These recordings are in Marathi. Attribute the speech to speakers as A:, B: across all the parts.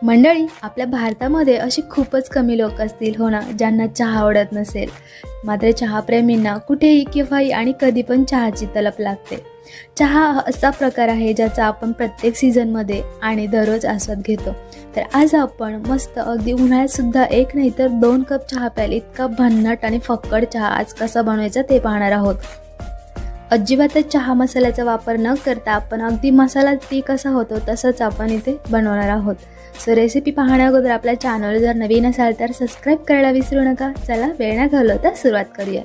A: मंडळी, आपल्या भारतामध्ये अशी खूपच कमी लोक असतील हो ना, ज्यांना चहा आवडत नसेल. मात्र चहाप्रेमींना कुठेही केव्हाही आणि कधी पण चहाची तलप लागते. चहा हा असा प्रकार आहे ज्याचा आपण प्रत्येक सीझनमध्ये आणि दररोज आस्वाद घेतो. तर आज आपण मस्त अगदी उन्हाळ्यात सुद्धा एक नाही तर 2 कप चहा प्यायला इतका भन्नाट आणि फक्कड चहा आज कसा बनवायचा ते पाहणार आहोत. अजिबातच चहा मसाल्याचा वापर न करता आपण अगदी मसाला टी कसा होतो तसंच आपण इथे बनवणार आहोत. सो रेसिपी पाहण्या अगोदर आपल्या चॅनल जर नवीन असाल तर सबस्क्राईब करायला विसरू नका. चला वेळ न घालवता सुरुवात करूया.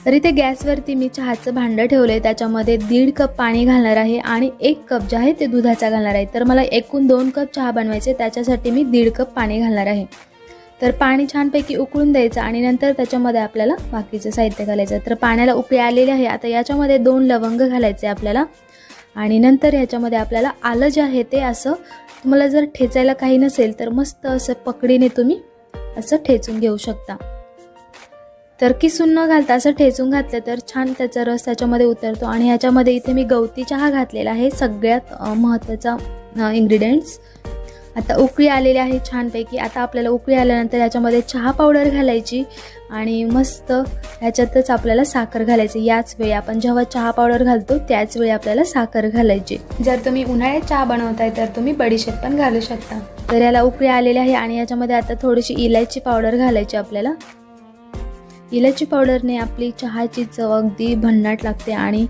A: तर इथे गॅसवरती मी चहाचं भांडं ठेवले, त्याच्यामध्ये 1.5 कप पाणी घालणार आहे आणि 1 कप जे आहे ते दुधाचा घालणार आहे. तर मला एकूण 2 कप चहा बनवायचे, त्याच्यासाठी मी 1.5 कप पाणी घालणार आहे. तर पाणी छानपैकी उकळून द्यायचं आणि नंतर त्याच्यामध्ये आपल्याला बाकीचं साहित्य घालायचं. तर पाण्याला उकळी आलेली आहे. आता याच्यामध्ये 2 लवंग घालायचे आपल्याला आणि नंतर ह्याच्यामध्ये आपल्याला आलं जे आहे ते असं, तुम्हाला जर ठेचायला काही नसेल तर मस्त असं पकडीने तुम्ही असं ठेचून घेऊ शकता. तर किसून न घालता असं ठेचून घातलं तर छान त्याचा रस त्याच्यामध्ये उतरतो. आणि ह्याच्यामध्ये इथे मी गवती चहा घातलेला आहे, सगळ्यात महत्त्वाचा इन्ग्रेडियंट्स. आता उकळी आलेली आहे छानपैकी. आता आपल्याला उकळी आल्यानंतर ह्याच्यामध्ये चहा पावडर घालायची आणि मस्त ह्याच्यातच आपल्याला साखर घालायची. याच वेळी आपण जेव्हा चहा पावडर घालतो त्याच वेळी आपल्याला साखर घालायची. जर तुम्ही उन्हाळ्यात चहा बनवताय तर तुम्ही बडीशेप पण घालू शकता. तर याला उकळी आलेली आहे आणि याच्यामध्ये आता थोडीशी इलायची पावडर घालायची आपल्याला. इलायची पावडरने आपली चहाची चव अगदी भन्नाट लागते. आणि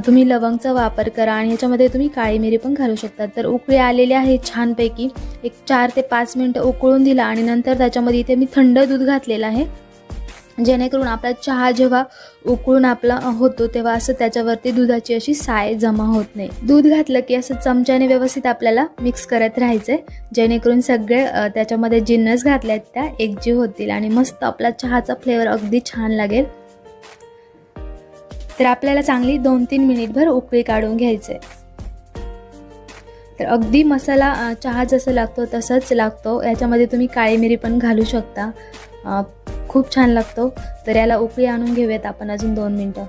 A: तुम्ही लवंगचा वापर करा आणि ह्याच्यामध्ये तुम्ही काळी मिरी पण घालू शकता. तर उकळी आलेली आहे छानपैकी. एक 4 ते 5 मिनटं उकळून दिला आणि नंतर त्याच्यामध्ये इथे मी थंड दूध घातलेलं आहे, जेणेकरून आपला चहा जेव्हा उकळून आपला होतो तेव्हा असं त्याच्यावरती दुधाची अशी साय जमा होत नाही. दूध घातलं की असं चमच्याने व्यवस्थित आपल्याला मिक्स करत राहायचं आहे, जेणेकरून सगळे त्याच्यामध्ये जिन्नस घातले आहेत त्या एकजीव होतील आणि मस्त आपला चहाचा फ्लेवर अगदी छान लागेल. तर आपल्याला चांगली 2-3 मिनिटभर उकळी काढून घ्यायचं आहे. तर अगदी मसाला चहा जसं लागतो तसंच लागतो. याच्यामध्ये तुम्ही काळी मिरी पण घालू शकता, खूप छान लागतो. तर याला उकळी आणून घेऊयात आपण अजून 2 मिनटं.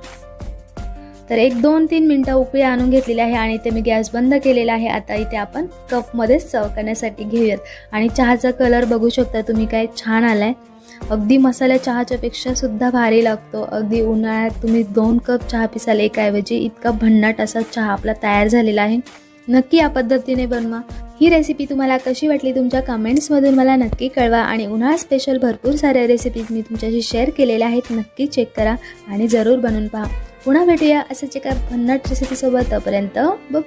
A: तर 1-2-3 मिनटं उकळी आणून घेतलेली आहे आणि इथे मी गॅस बंद केलेला आहे. आता इथे आपण कपमध्ये सर्व करण्यासाठी घेऊयात. आणि चहाचा कलर बघू शकता तुम्ही, काय छान आलाय. अगदी मसाला चहाच्या पेक्षा सुद्धा भारी लागतो. अगदी उन्हाळ्यात तुम्ही 2 कप चहा पिसाल एकाऐवजी, इतका भन्नाट असा चहा आपला तयार झालेला आहे. नक्की या पद्धतीने बनवा. ही रेसिपी तुम्हाला कशी वाटली तुमच्या कमेंट्समधून मला नक्की कळवा. आणि उन्हाळा स्पेशल भरपूर साऱ्या रेसिपीज मी तुमच्याशी शेअर केलेल्या आहेत, नक्की चेक करा आणि जरूर बनवून पहा. पुन्हा भेटूया असेच एका भन्नाट रेसिपीसोबत. तोपर्यंत बाय.